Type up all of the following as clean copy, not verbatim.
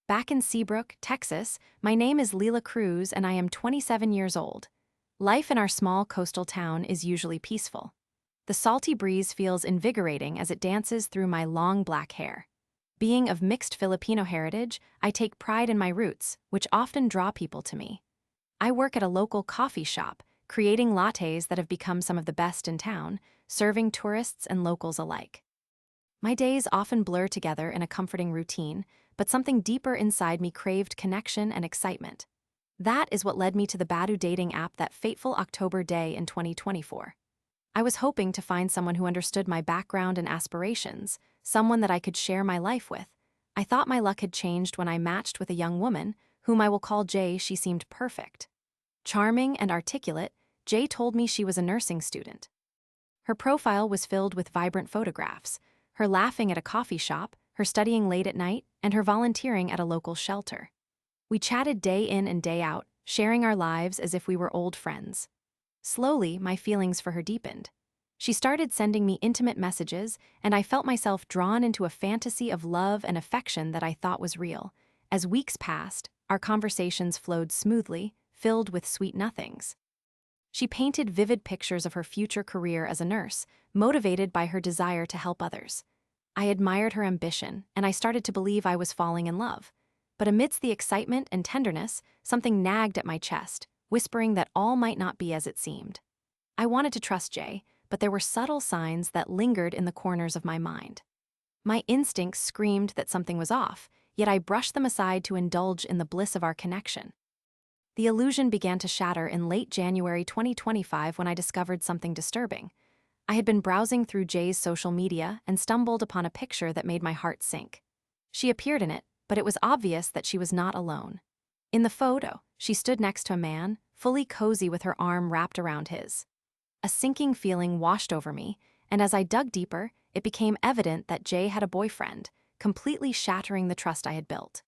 Back in Seabrook, Texas, my name is Leela Cruz and I am 27 years old. Life in our small coastal town is usually peaceful. The salty breeze feels invigorating as it dances through my long black hair. Being of mixed Filipino heritage, I take pride in my roots, which often draw people to me. I work at a local coffee shop, creating lattes that have become some of the best in town, serving tourists and locals alike. My days often blur together in a comforting routine, but something deeper inside me craved connection and excitement. That is what led me to the Badoo dating app that fateful October day in 2024. I was hoping to find someone who understood my background and aspirations, someone that I could share my life with. I thought my luck had changed when I matched with a young woman, whom I will call Jay. She seemed perfect. Charming and articulate, Jay told me she was a nursing student. Her profile was filled with vibrant photographs, her laughing at a coffee shop, her studying late at night, and her volunteering at a local shelter. We chatted day in and day out, sharing our lives as if we were old friends. Slowly, my feelings for her deepened. She started sending me intimate messages, and I felt myself drawn into a fantasy of love and affection that I thought was real. As weeks passed, our conversations flowed smoothly, filled with sweet nothings. She painted vivid pictures of her future career as a nurse, motivated by her desire to help others. I admired her ambition, and I started to believe I was falling in love. But amidst the excitement and tenderness, something nagged at my chest, whispering that all might not be as it seemed. I wanted to trust Jay, but there were subtle signs that lingered in the corners of my mind. My instincts screamed that something was off, yet I brushed them aside to indulge in the bliss of our connection. The illusion began to shatter in late January 2025 when I discovered something disturbing. I had been browsing through Jay's social media and stumbled upon a picture that made my heart sink. She appeared in it, but it was obvious that she was not alone. In the photo, she stood next to a man, fully cozy with her arm wrapped around his. A sinking feeling washed over me, and as I dug deeper, it became evident that Jay had a boyfriend, completely shattering the trust I had built.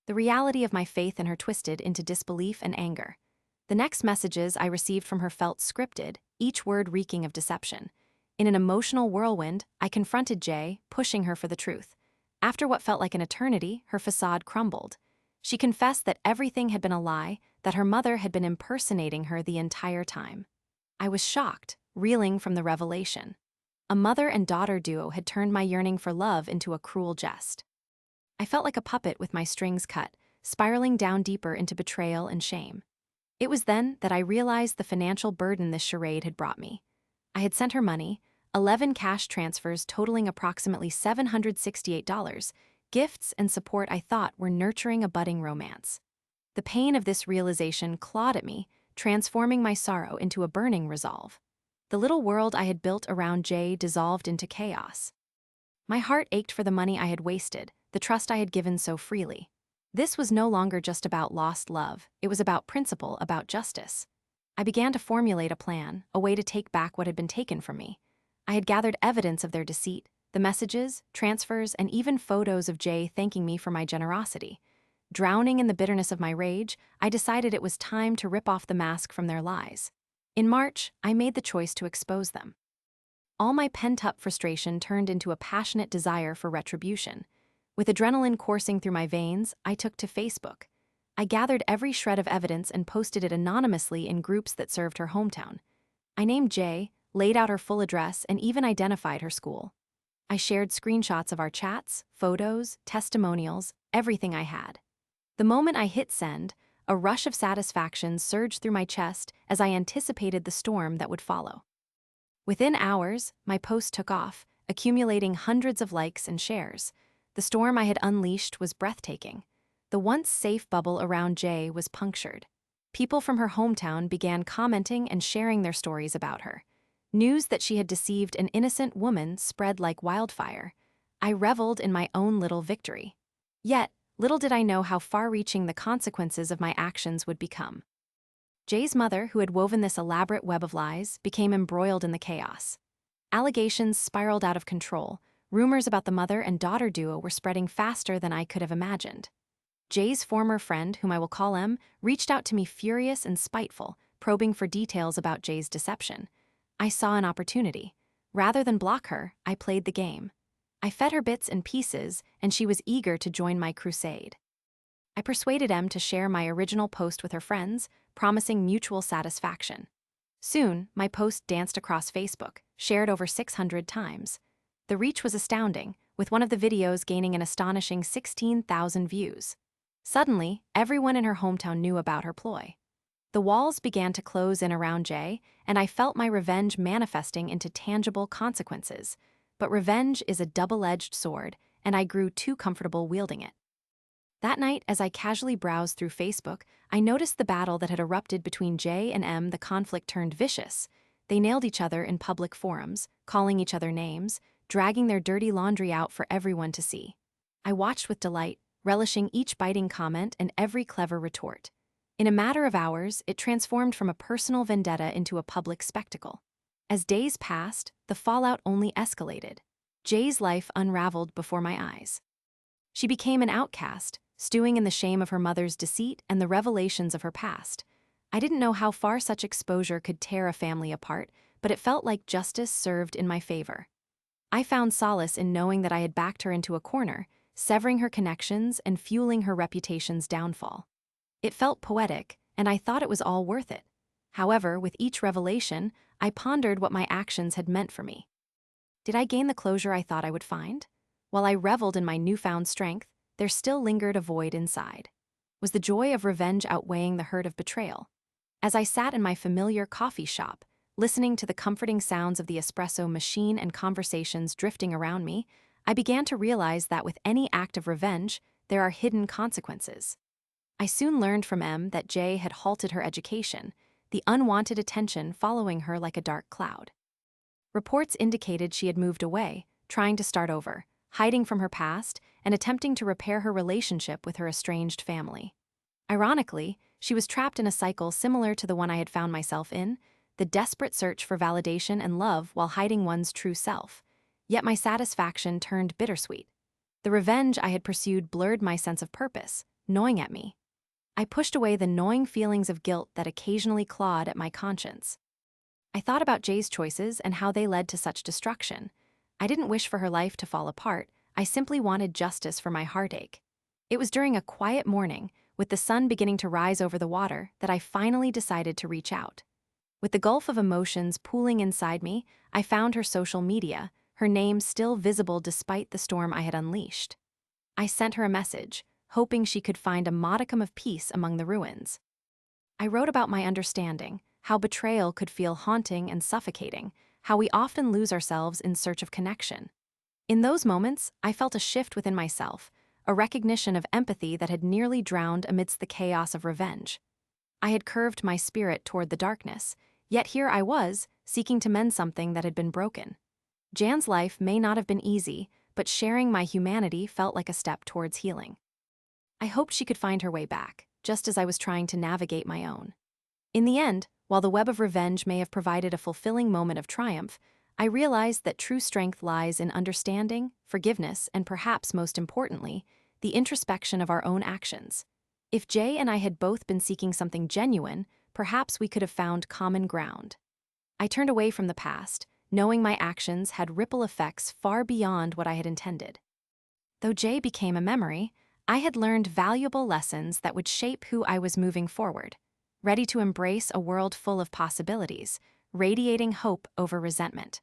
The reality of my faith in her twisted into disbelief and anger. The next messages I received from her felt scripted, each word reeking of deception. In an emotional whirlwind, I confronted Jay, pushing her for the truth. After what felt like an eternity, her facade crumbled. She confessed that everything had been a lie, that her mother had been impersonating her the entire time. I was shocked, reeling from the revelation. A mother and daughter duo had turned my yearning for love into a cruel jest. I felt like a puppet with my strings cut, spiraling down deeper into betrayal and shame. It was then that I realized the financial burden this charade had brought me. I had sent her money, 11 cash transfers totaling approximately $768, gifts and support I thought were nurturing a budding romance. The pain of this realization clawed at me, transforming my sorrow into a burning resolve. The little world I had built around Jay dissolved into chaos. My heart ached for the money I had wasted, the trust I had given so freely. This was no longer just about lost love, it was about principle, about justice. I began to formulate a plan, a way to take back what had been taken from me. I had gathered evidence of their deceit, the messages, transfers, and even photos of Jay thanking me for my generosity. Drowning in the bitterness of my rage, I decided it was time to rip off the mask from their lies. In March, I made the choice to expose them. All my pent-up frustration turned into a passionate desire for retribution. With adrenaline coursing through my veins, I took to Facebook. I gathered every shred of evidence and posted it anonymously in groups that served her hometown. I named Jay, laid out her full address, and even identified her school. I shared screenshots of our chats, photos, testimonials, everything I had. The moment I hit send, a rush of satisfaction surged through my chest as I anticipated the storm that would follow. Within hours, my post took off, accumulating hundreds of likes and shares. The storm I had unleashed was breathtaking. The once safe bubble around Jay was punctured. People from her hometown began commenting and sharing their stories about her. News that she had deceived an innocent woman spread like wildfire. I reveled in my own little victory. Yet, little did I know how far-reaching the consequences of my actions would become. Jay's mother, who had woven this elaborate web of lies, became embroiled in the chaos. Allegations spiraled out of control. Rumors about the mother and daughter duo were spreading faster than I could have imagined. Jay's former friend, whom I will call M, reached out to me furious and spiteful, probing for details about Jay's deception. I saw an opportunity. Rather than block her, I played the game. I fed her bits and pieces, and she was eager to join my crusade. I persuaded Em to share my original post with her friends, promising mutual satisfaction. Soon, my post danced across Facebook, shared over 600 times. The reach was astounding, with one of the videos gaining an astonishing 16,000 views. Suddenly, everyone in her hometown knew about her ploy. The walls began to close in around Jay, and I felt my revenge manifesting into tangible consequences. But revenge is a double-edged sword, and I grew too comfortable wielding it. That night, as I casually browsed through Facebook, I noticed the battle that had erupted between Jay and M. The conflict turned vicious. They nailed each other in public forums, calling each other names, dragging their dirty laundry out for everyone to see. I watched with delight, relishing each biting comment and every clever retort. In a matter of hours, it transformed from a personal vendetta into a public spectacle. As days passed, the fallout only escalated. Jay's life unraveled before my eyes. She became an outcast, stewing in the shame of her mother's deceit and the revelations of her past. I didn't know how far such exposure could tear a family apart, but it felt like justice served in my favor. I found solace in knowing that I had backed her into a corner, severing her connections and fueling her reputation's downfall. It felt poetic, and I thought it was all worth it. However, with each revelation, I pondered what my actions had meant for me. Did I gain the closure I thought I would find? While I reveled in my newfound strength, there still lingered a void inside. Was the joy of revenge outweighing the hurt of betrayal? As I sat in my familiar coffee shop, listening to the comforting sounds of the espresso machine and conversations drifting around me, I began to realize that with any act of revenge, there are hidden consequences. I soon learned from M that Jay had halted her education, the unwanted attention following her like a dark cloud. Reports indicated she had moved away, trying to start over, hiding from her past and attempting to repair her relationship with her estranged family. Ironically, she was trapped in a cycle similar to the one I had found myself in, the desperate search for validation and love while hiding one's true self. Yet my satisfaction turned bittersweet. The revenge I had pursued blurred my sense of purpose, gnawing at me. I pushed away the gnawing feelings of guilt that occasionally clawed at my conscience. I thought about Jay's choices and how they led to such destruction. I didn't wish for her life to fall apart, I simply wanted justice for my heartache. It was during a quiet morning, with the sun beginning to rise over the water, that I finally decided to reach out. With the gulf of emotions pooling inside me, I found her social media, her name still visible despite the storm I had unleashed. I sent her a message, hoping she could find a modicum of peace among the ruins. I wrote about my understanding, how betrayal could feel haunting and suffocating, how we often lose ourselves in search of connection. In those moments, I felt a shift within myself, a recognition of empathy that had nearly drowned amidst the chaos of revenge. I had curved my spirit toward the darkness, yet here I was, seeking to mend something that had been broken. Jan's life may not have been easy, but sharing my humanity felt like a step towards healing. I hoped she could find her way back, just as I was trying to navigate my own. In the end, while the web of revenge may have provided a fulfilling moment of triumph, I realized that true strength lies in understanding, forgiveness, and perhaps most importantly, the introspection of our own actions. If Jay and I had both been seeking something genuine, perhaps we could have found common ground. I turned away from the past, knowing my actions had ripple effects far beyond what I had intended. Though Jay became a memory, I had learned valuable lessons that would shape who I was moving forward, ready to embrace a world full of possibilities, radiating hope over resentment.